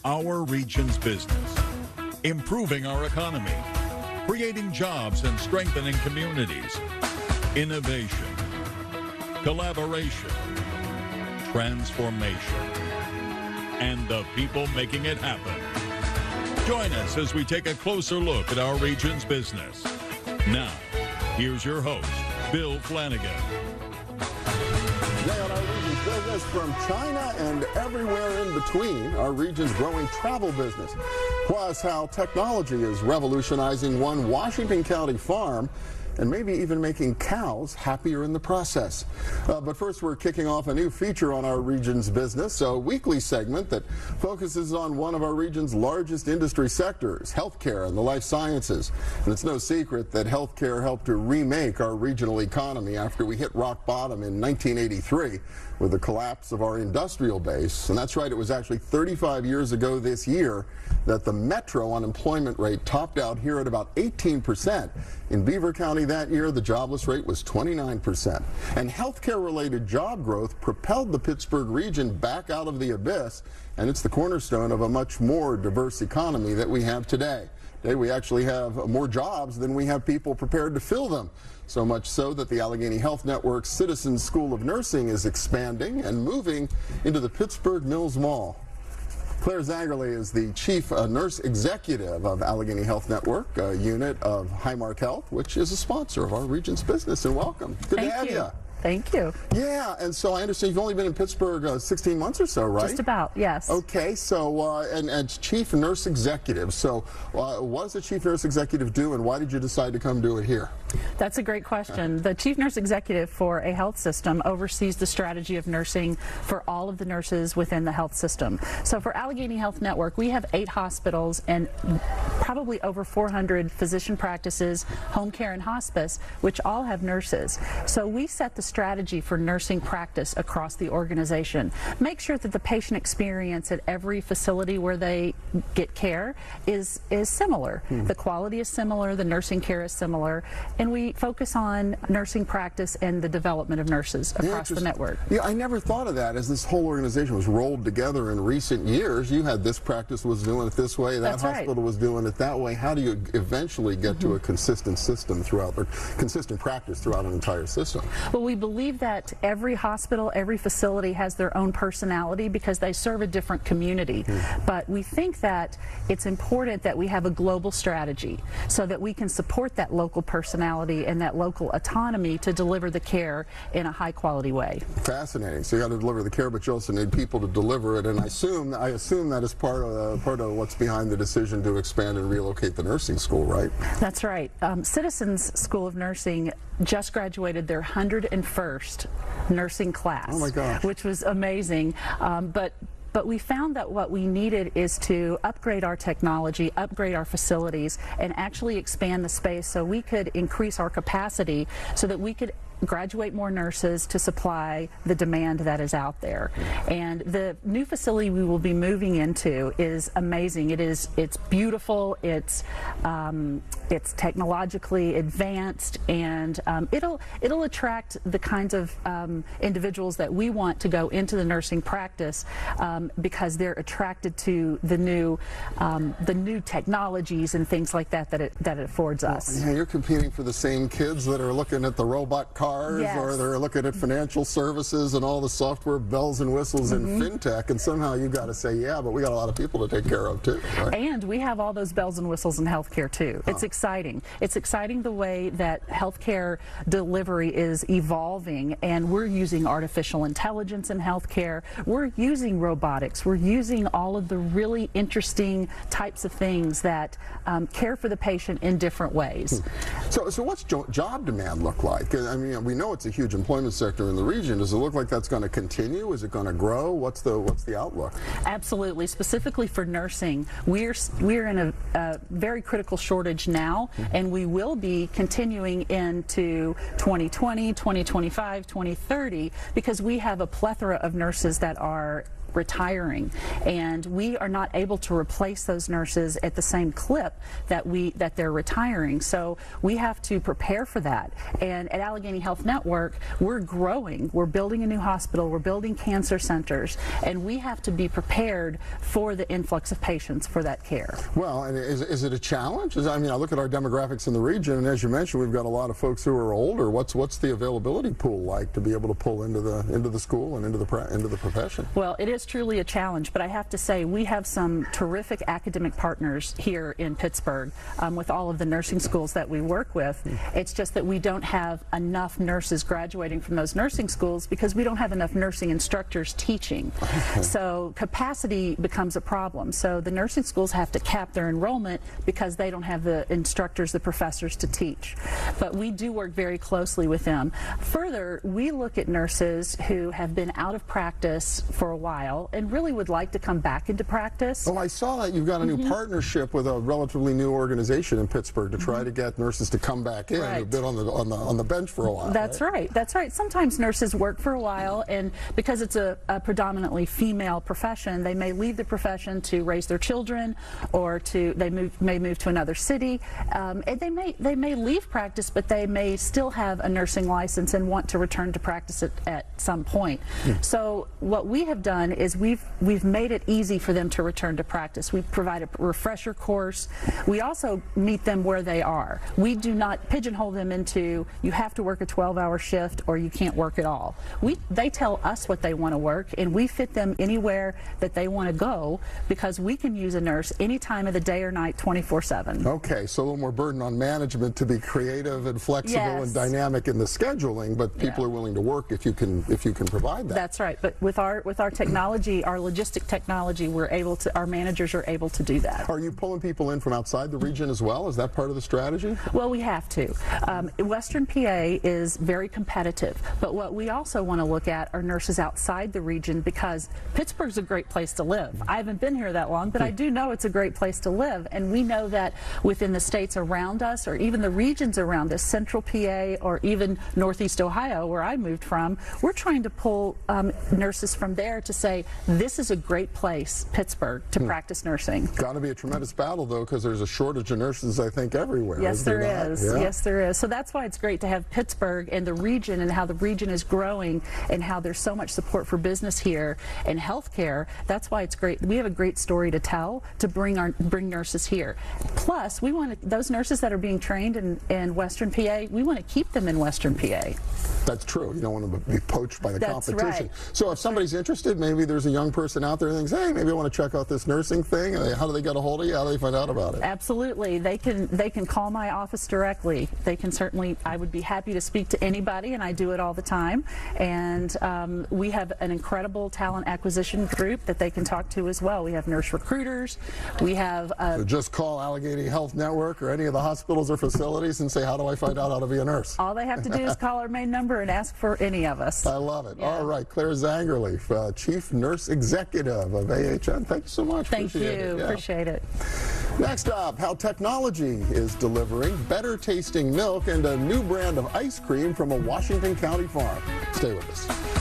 our region's business, improving our economy, creating jobs and strengthening communities, innovation, collaboration, transformation, and the people making it happen. Join us as we take a closer look at our region's business. Now, here's your host, Bill Flanagan. Today on our region's business, from China and everywhere in between, our region's growing travel business. Plus, how technology is revolutionizing one Washington County farm and maybe even making cows happier in the process. But first, we're kicking off a new feature on our region's business, a weekly segment that focuses on one of our region's largest industry sectors, healthcare and the life sciences. And it's no secret that healthcare helped to remake our regional economy after we hit rock bottom in 1983 with the collapse of our industrial base. And that's right, it was actually 35 years ago this year that the metro unemployment rate topped out here at about 18%. In Beaver County that year, the jobless rate was 29%. And healthcare-related job growth propelled the Pittsburgh region back out of the abyss, and it's the cornerstone of a much more diverse economy that we have today. Today we actually have more jobs than we have people prepared to fill them. So much so that the Allegheny Health Network's Citizens School of Nursing is expanding and moving into the Pittsburgh Mills Mall. Claire Zangerele is the Chief Nurse Executive of Allegheny Health Network, a unit of Highmark Health, which is a sponsor of our region's business. And welcome. Good to have you. Thank you. Yeah, and so I understand you've only been in Pittsburgh 16 months or so, right? Just about, yes. Okay, so, and Chief Nurse Executive. So, what does the Chief Nurse Executive do, and why did you decide to come do it here? That's a great question. The Chief Nurse Executive for a health system oversees the strategy of nursing for all of the nurses within the health system. So for Allegheny Health Network, we have 8 hospitals and probably over 400 physician practices, home care and hospice, which all have nurses. So we set the strategy for nursing practice across the organization. Make sure that the patient experience at every facility where they get care is similar. The quality is similar, the nursing care is similar, and we focus on nursing practice and the development of nurses across the network. Yeah, I never thought of that as this whole organization was rolled together in recent years. You had this practice was doing it this way, that hospital was doing it that way. How do you eventually get to a consistent system throughout, or consistent practice throughout an entire system? Well, we believe that every hospital, every facility has their own personality because they serve a different community. But we think that it's important that we have a global strategy so that we can support that local personality and that local autonomy to deliver the care in a high quality way. Fascinating. So you got to deliver the care, but you also need people to deliver it. And I assume that is part of what's behind the decision to expand and relocate the nursing school, right? That's right. Citizens School of Nursing just graduated their 101st nursing class. Oh my gosh. Which was amazing. But we found that what we needed is to upgrade our technology, upgrade our facilities, and actually expand the space so we could increase our capacity so that we could graduate more nurses to supply the demand that is out there. And the new facility we will be moving into is amazing. It's beautiful, it's technologically advanced, and it'll attract the kinds of individuals that we want to go into the nursing practice because they're attracted to the new technologies and things like that it affords us. Yeah, you're competing for the same kids that are looking at the robot cars, or they're looking at financial services and all the software bells and whistles in fintech, and somehow you got to say, yeah, but we got a lot of people to take care of too, right? And we have all those bells and whistles in healthcare too. It's exciting. It's exciting the way that healthcare delivery is evolving, and we're using artificial intelligence in healthcare. We're using robotics. We're using all of the really interesting types of things that care for the patient in different ways. So what's job demand look like? I mean, we know it's a huge employment sector in the region. Does it look like that's going to continue? Is it going to grow? What's the outlook? Absolutely. Specifically for nursing, we're in a very critical shortage now, and we will be continuing into 2020, 2025, 2030, because we have a plethora of nurses that are retiring, and we are not able to replace those nurses at the same clip that they're retiring. So we have to prepare for that. And at Allegheny Health Network, we're growing. We're building a new hospital. We're building cancer centers, and we have to be prepared for the influx of patients for that care. Well, and is it a challenge? I mean, I look at our demographics in the region, and as you mentioned, we've got a lot of folks who are older. What's the availability pool like to be able to pull into the school and into the profession? Well, it is truly a challenge, but I have to say we have some terrific academic partners here in Pittsburgh with all of the nursing schools that we work with. It's just that we don't have enough nurses graduating from those nursing schools because we don't have enough nursing instructors teaching. So capacity becomes a problem. So the nursing schools have to cap their enrollment because they don't have the instructors, the professors to teach. But we do work very closely with them. Further, we look at nurses who have been out of practice for a while and really would like to come back into practice. Oh, I saw that you've got a new partnership with a relatively new organization in Pittsburgh to try to get nurses to come back in who've been on the bench for a while. That's right. That's right. Sometimes nurses work for a while, and because it's a predominantly female profession, they may leave the profession to raise their children, or they may move to another city. And they may leave practice, but they may still have a nursing license and want to return to practice at some point. So what we have done is we've made it easy for them to return to practice. We provide a refresher course. We also meet them where they are. We do not pigeonhole them into you have to work a 12-hour shift or you can't work at all. They tell us what they want to work, and we fit them anywhere that they want to go because we can use a nurse any time of the day or night 24/7. Okay, so a little more burden on management to be creative and flexible and dynamic in the scheduling, but people are willing to work if you can provide that. That's right. But with our technology, our logistic technology, our managers are able to do that. Are you pulling people in from outside the region as well? Is that part of the strategy? Well, we have to. Western PA is very competitive, but what we also want to look at are nurses outside the region because Pittsburgh's a great place to live. I haven't been here that long, but I do know it's a great place to live, and we know that within the states around us or even the regions around us, Central PA or even Northeast Ohio, where I moved from, we're trying to pull nurses from there to say, this is a great place, Pittsburgh, to practice nursing. Got to be a tremendous battle, though, because there's a shortage of nurses, I think, everywhere. Yes, there is. Yeah. Yes, there is. So that's why it's great to have Pittsburgh and the region and how the region is growing and how there's so much support for business here and healthcare. That's why it's great. We have a great story to tell to bring nurses here. Plus, we want those nurses that are being trained in Western PA, we want to keep them in Western PA. That's true. You don't want to be poached by the competition. Right. So if somebody's interested, maybe there's a young person out there who thinks, hey, maybe I want to check out this nursing thing. How do they get a hold of you? How do they find out about it? Absolutely. They can call my office directly. They can certainly, I would be happy to speak to anybody, and I do it all the time. And we have an incredible talent acquisition group that they can talk to as well. We have nurse recruiters. We have... So just call Allegheny Health Network or any of the hospitals or facilities and say, how do I find out how to be a nurse? All they have to do is call our main number and ask for any of us. I love it. Yeah. All right, Claire Zangerele, Chief Nurse Executive of AHN. Thank you so much. Thank you. Appreciate it. Next up, how technology is delivering better tasting milk and a new brand of ice cream from a Washington County farm. Stay with us.